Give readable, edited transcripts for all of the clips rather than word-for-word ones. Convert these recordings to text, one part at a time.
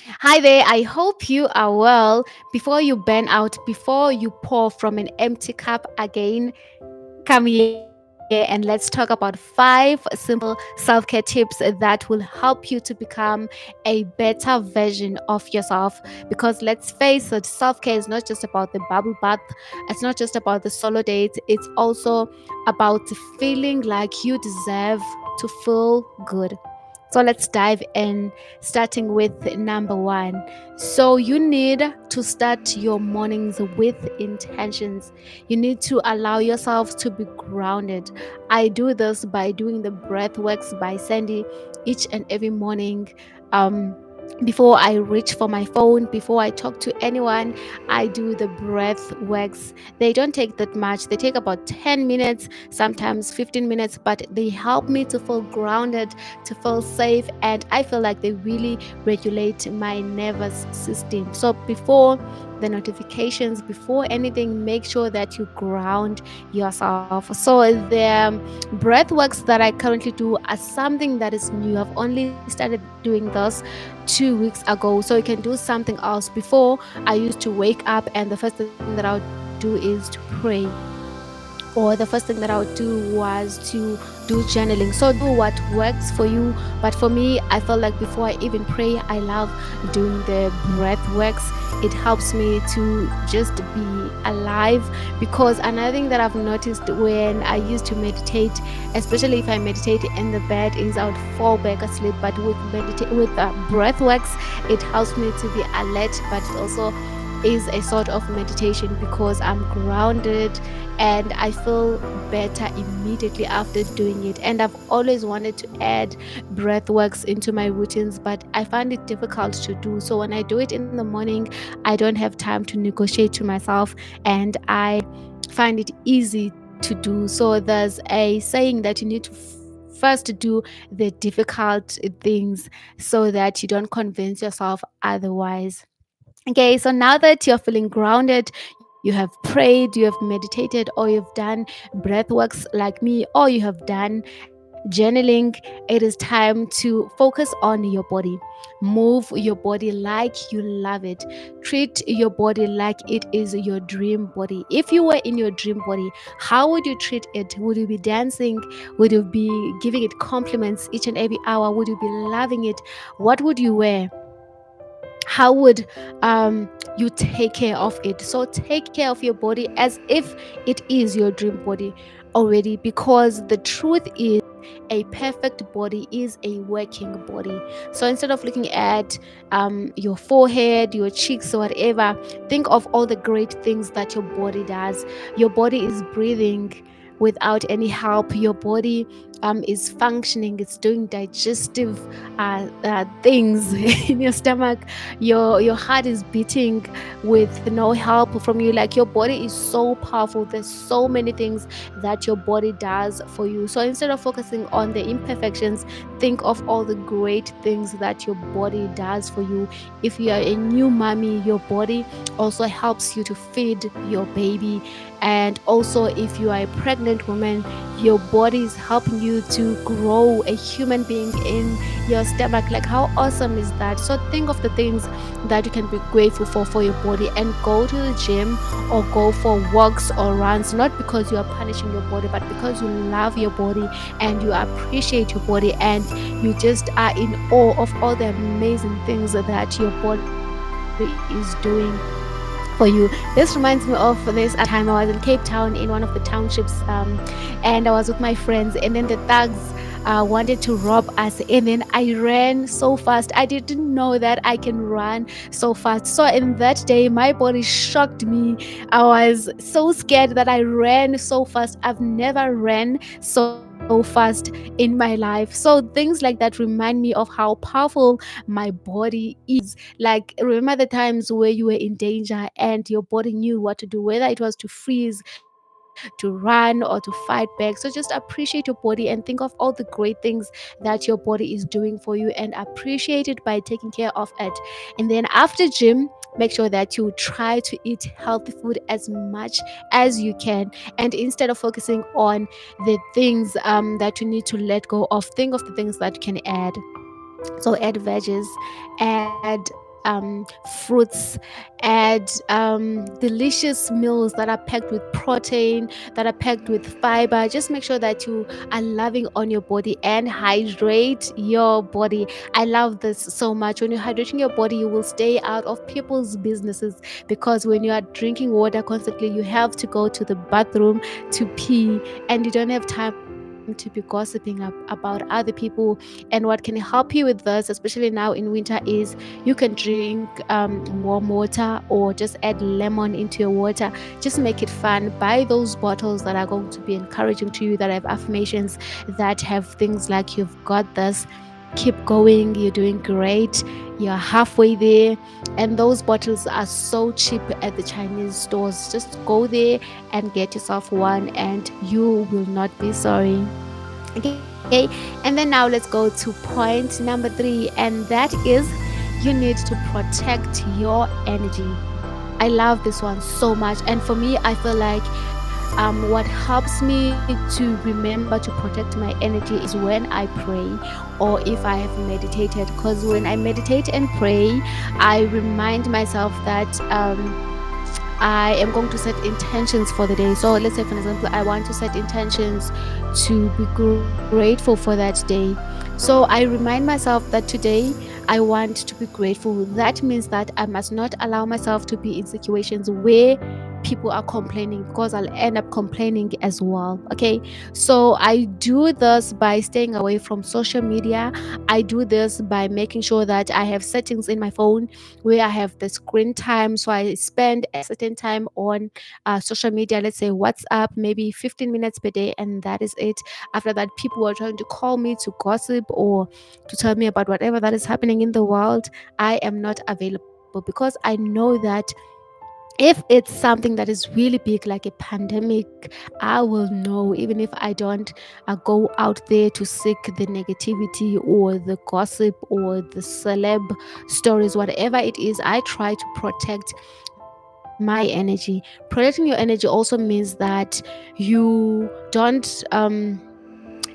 Hi there, I hope you are well. Before you burn out, before you pour from an empty cup again, come here and let's talk about five simple self care tips that will help you to become a better version of yourself. Because let's face it, self care is not just about the bubble bath, it's not just about the solo date, it's also about feeling like you deserve to feel good. So let's dive in, starting with number one. So, you need to start your mornings with intentions. You need to allow yourself to be grounded. I do this by doing the breath works by Sandy each and every morning. Um, before I reach for my phone, before I talk to anyone, I do the breath works. They don't take that much, they take about 10 minutes, sometimes 15 minutes, but they help me to feel grounded, to feel safe, and I feel like they really regulate my nervous system. So before the notifications, before anything, make sure that you ground yourself. So the breath works that I currently do are something that is new. I've only started doing this 2 weeks ago. So you can do something else. Before, I used to wake up and the first thing that I would do is to pray, or the first thing that I would do was to do journaling. So do what works for you. But for me, I felt like before I even pray, I love doing the breath works. It helps me to just be alive. Because another thing that I've noticed when I used to meditate, especially if I meditate in the bed, is I would fall back asleep. But with breath works, it helps me to be alert, but it also is a sort of meditation because I'm grounded and I feel better immediately after doing it. And I've always wanted to add breath works into my routines, but I find it difficult to do. So when I do it in the morning, I don't have time to negotiate to myself, and I find it easy to do. So there's a saying that you need to first do the difficult things so that you don't convince yourself otherwise. Okay, so now that you're feeling grounded, you have prayed, you have meditated, or you've done breath works like me, or you have done journaling, it is time to focus on your body. Move your body like you love it. Treat your body like it is your dream body. If you were in your dream body, how would you treat it? Would you be dancing? Would you be giving it compliments each and every hour? Would you be loving it? What would you wear? How would you take care of it? So take care of your body as if it is your dream body already, because the truth is a perfect body is a working body. So instead of looking at your forehead, your cheeks, or whatever, think of all the great things that your body does. Your body is breathing without any help. Your body is functioning, it's doing digestive things in your stomach. Your heart is beating with no help from you. Like, your body is so powerful. There's so many things that your body does for you. So instead of focusing on the imperfections, think of all the great things that your body does for you. If you are a new mommy, your body also helps you to feed your baby. And also, if you are a pregnant woman, your body is helping you to grow a human being in your stomach. Like, how awesome is that? So think of the things that you can be grateful for your body, and go to the gym or go for walks or runs, not because you are punishing your body, but because you love your body and you appreciate your body, and you just are in awe of all the amazing things that your body is doing for you. This reminds me of this other time I was in Cape Town in one of the townships, and I was with my friends, and then the thugs wanted to rob us, and then I ran so fast. I didn't know that I can run so fast. So in that day, my body shocked me. I was so scared that I ran so fast. I've never ran so fast in my life. So things like that remind me of how powerful my body is. Like, remember the times where you were in danger and your body knew what to do, whether it was to freeze, to run, or to fight back. So just appreciate your body and think of all the great things that your body is doing for you, and appreciate it by taking care of it. And then after gym, make sure that you try to eat healthy food as much as you can. And instead of focusing on the things that you need to let go of, think of the things that you can add. So add veggies, add fruits, add delicious meals that are packed with protein, that are packed with fiber. Just make sure that you are loving on your body and hydrate your body. I love this so much. When you're hydrating your body, you will stay out of people's businesses, because when you are drinking water constantly, you have to go to the bathroom to pee, and you don't have time to be gossiping about other people. And what can help you with this, especially now in winter, is you can drink warm water, or just add lemon into your water. Just make it fun. Buy those bottles that are going to be encouraging to you, that have affirmations, that have things like "you've got this," "keep going," "you're doing great," "you're halfway there." And those bottles are so cheap at the Chinese stores. Just go there and get yourself one, and you will not be sorry. Okay, and then now let's go to point number 3, and that is you need to protect your energy. I love this one so much. And for me, I feel like what helps me to remember to protect my energy is when I pray, or if I have meditated. Because when I meditate and pray, I remind myself that I am going to set intentions for the day. So let's say, for example, I want to set intentions to be grateful for that day. So I remind myself that today I want to be grateful. That means that I must not allow myself to be in situations where people are complaining, because I'll end up complaining as well. Okay. So I do this by staying away from social media. I do this by making sure that I have settings in my phone where I have the screen time. So I spend a certain time on social media, let's say WhatsApp, maybe 15 minutes per day, and that is it. After that, people are trying to call me to gossip or to tell me about whatever that is happening in the world. I am not available, because I know that if it's something that is really big, like a pandemic, I will know, even if I don't go out there to seek the negativity or the gossip or the celeb stories, whatever it is. I try to protect my energy. Protecting your energy also means that you don't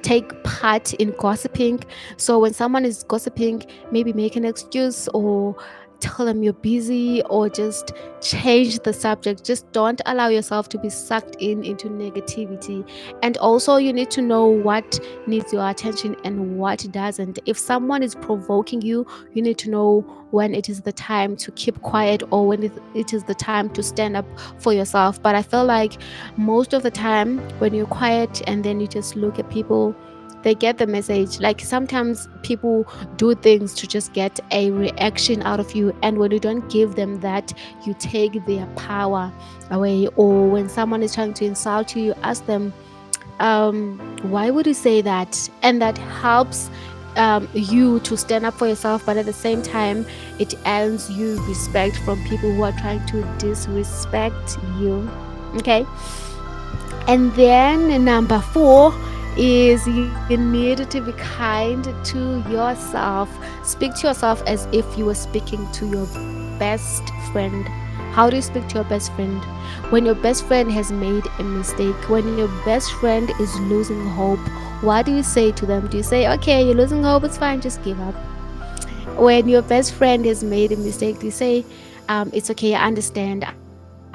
take part in gossiping. So when someone is gossiping, maybe make an excuse, or tell them you're busy, or just change the subject. Just don't allow yourself to be sucked in into negativity. And also, you need to know what needs your attention and what doesn't. If someone is provoking you, you need to know when it is the time to keep quiet, or when it is the time to stand up for yourself. But I feel like most of the time, when you're quiet and then you just look at people, they get the message. Like, sometimes people do things to just get a reaction out of you, and when you don't give them that, you take their power away. Or when someone is trying to insult you, you ask them, why would you say that? And that helps you to stand up for yourself, but at the same time, it earns you respect from people who are trying to disrespect you. Okay. And then number 4 is you need to be kind to yourself. Speak to yourself as if you were speaking to your best friend. How do you speak to your best friend? When your best friend has made a mistake, when your best friend is losing hope, what do you say to them? Do you say, okay, you're losing hope, it's fine, just give up? When your best friend has made a mistake, do you say, it's okay, I understand,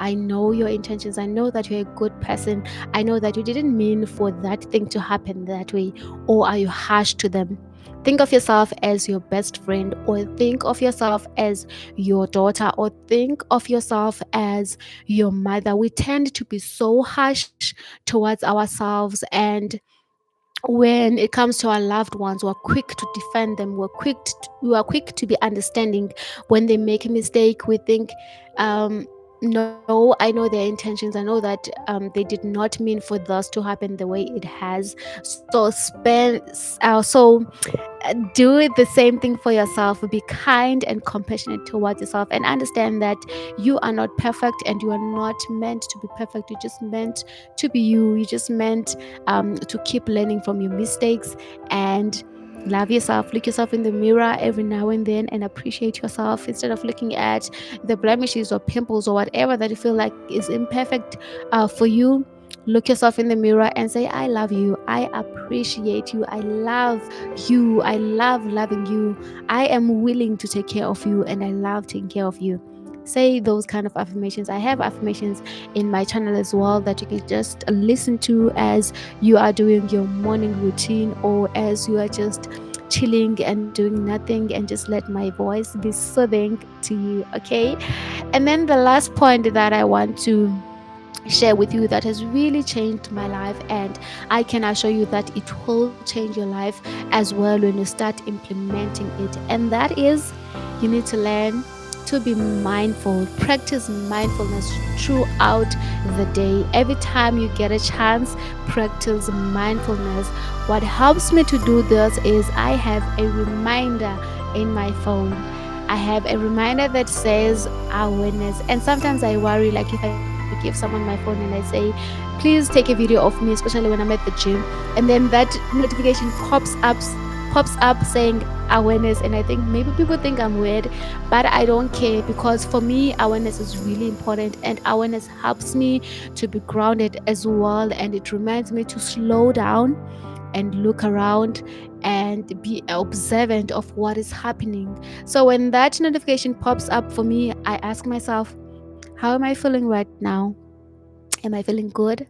I know your intentions, I know that you're a good person, I know that you didn't mean for that thing to happen that way? Or are you harsh to them? Think of yourself as your best friend, or think of yourself as your daughter, or think of yourself as your mother. We tend to be so harsh towards ourselves, and when it comes to our loved ones, we're quick to defend them. We are quick to be understanding. When they make a mistake, we think, no, I know their intentions, I know that they did not mean for this to happen the way it has. So do it the same thing for yourself. Be kind and compassionate towards yourself, and understand that you are not perfect, and you are not meant to be perfect. You just meant to be you. You just meant to keep learning from your mistakes, and love yourself. Look yourself in the mirror every now and then and appreciate yourself, instead of looking at the blemishes or pimples or whatever that you feel like is imperfect for you. Look yourself in the mirror and say, I love you. I appreciate you. I love you. I love loving you. I am willing to take care of you and I love taking care of you. Say those kind of affirmations. I have affirmations in my channel as well that you can just listen to as you are doing your morning routine or as you are just chilling and doing nothing, and just let my voice be soothing to you. Okay. And then the last point that I want to share with you that has really changed my life, and I can assure you that it will change your life as well when you start implementing it. And that is, you need to learn to be mindful. Practice mindfulness throughout the day. Every time you get a chance, practice mindfulness. What helps me to do this is I have a reminder in my phone. I have a reminder that says awareness. And sometimes I worry, like if I give someone my phone and I say, please take a video of me, especially when I'm at the gym, and then that notification pops up saying awareness, and I think maybe people think I'm weird, but I don't care, because for me awareness is really important, and awareness helps me to be grounded as well, and it reminds me to slow down and look around and be observant of what is happening. So when that notification pops up for me, I ask myself, how am I feeling right now? Am I feeling good?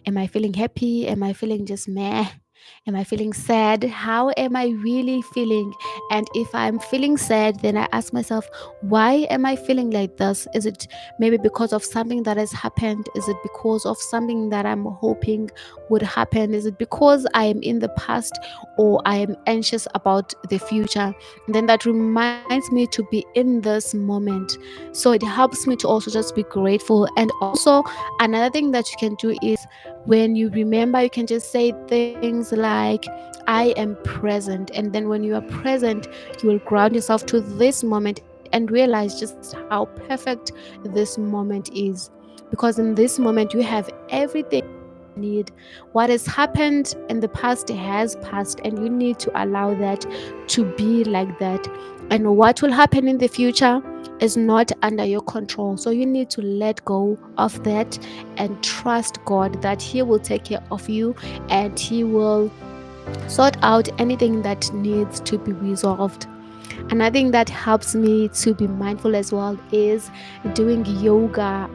Am I feeling happy? Am I feeling just meh? Am I feeling sad? How am I really feeling? And if I'm feeling sad, then I ask myself, why am I feeling like this? Is it maybe because of something that has happened? Is it because of something that I'm hoping would happen? Is it because I am in the past, or I am anxious about the future? And then that reminds me to be in this moment. So it helps me to also just be grateful. And also, another thing that you can do is, when you remember, you can just say things like, I am present. And then when you are present, you will ground yourself to this moment and realize just how perfect this moment is. Because in this moment, you have everything need. What has happened in the past has passed, and you need to allow that to be like that. And what will happen in the future is not under your control. So you need to let go of that and trust God that He will take care of you, and He will sort out anything that needs to be resolved. Another thing that helps me to be mindful as well is doing yoga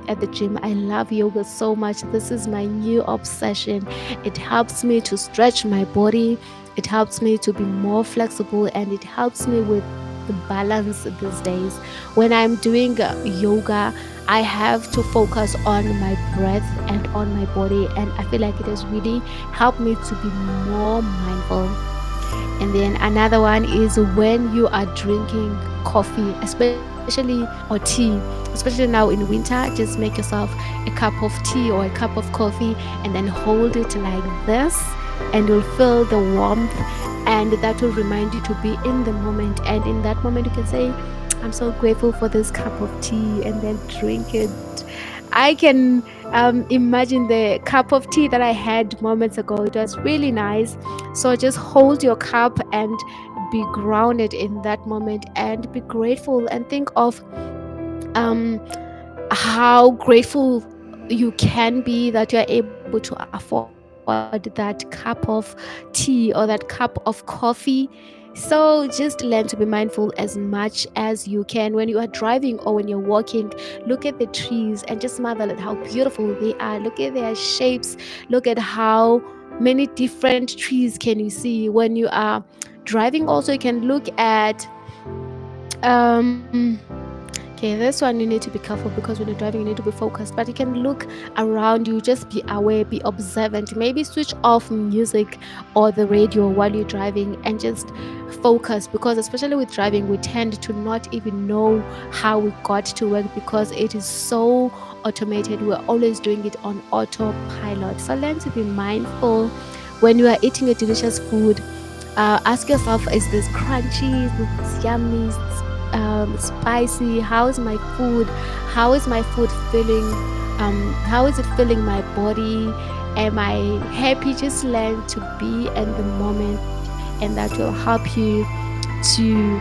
at the gym. I love yoga so much. This is my new obsession. It helps me to stretch my body, it helps me to be more flexible, and it helps me with the balance these days. When I'm doing yoga, I have to focus on my breath and on my body, and I feel like it has really helped me to be more mindful. And then another one is when you are drinking coffee, especially, or tea, especially now in winter, just make yourself a cup of tea or a cup of coffee and then hold it like this, and you'll feel the warmth, and that will remind you to be in the moment. And in that moment, you can say, I'm so grateful for this cup of tea, and then drink it. I can imagine the cup of tea that I had moments ago. It was really nice. So just hold your cup and be grounded in that moment, and be grateful, and think of um, how grateful you can be that you're able to afford that cup of tea or that cup of coffee. So just learn to be mindful as much as you can. When you are driving or when you're walking, look at the trees and just marvel at how beautiful they are. Look at their shapes. Look at how many different trees can you see when you are driving. Also, you can look at um okay, this one you need to be careful, because when you're driving, you need to be focused. But you can look around you, just be aware, be observant. Maybe switch off music or the radio while you're driving and just focus. Because, especially with driving, we tend to not even know how we got to work because it is so automated. We're always doing it on autopilot. So learn to be mindful when you are eating a delicious food. Ask yourself, is this crunchy, is this yummy, spicy? How is my food? How is my food feeling? How is it filling my body? Am I happy? Just learn to be in the moment, and that will help you to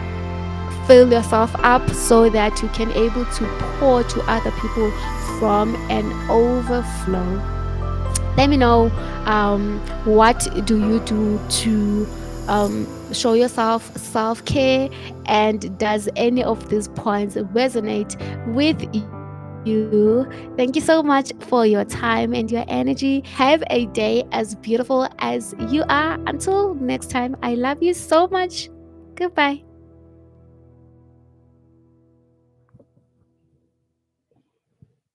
fill yourself up so that you can able to pour to other people from an overflow. Let me know, what do you do to show yourself self-care, and does any of these points resonate with you? Thank you so much for your time and your energy. Have a day as beautiful as you are. Until next time, I love you so much. Goodbye.